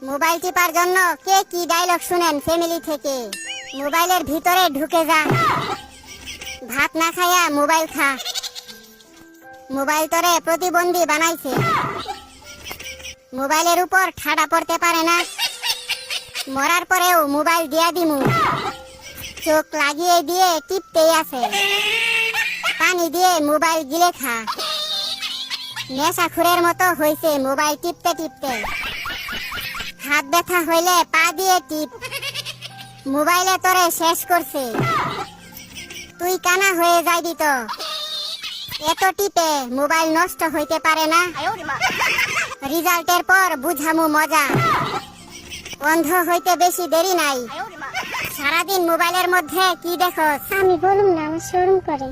Mobile tipper জন্য কে কি dialogue শুনেন ফ্যামিলি থেকে? মোবাইলের ভিতরে ঢুকে যা, ভাত না খায়া মোবাইল খা। মোবাইল তোরে প্রতিবন্ধী বানাইছে, মোবাইলের উপর ঠাডা পড়তে পারে না। মরার পরেও মোবাইল দিয়া দিমু, চোখ লাগিয়ে দিয়ে টিপতেই আছে। পানি দিয়ে মোবাইল গিলে খা। নেশাখুরের মতো হইছে মোবাইল টিপতে টিপতে। হাত ব্যথা হইলে পা দিয়ে টিপ, মোবাইলে তোরে শেষ করছে। তুই কানা হয়ে যাইবি তো, এত টিপে মোবাইল নষ্ট হইতে পারে না। রিজাল্টের পর বুঝামু মজা, অন্ধ হইতে বেশি দেরি নাই। সারাদিন মোবাইলের মধ্যে কি দেখো? আমি বলুম না, আমার শরম করে।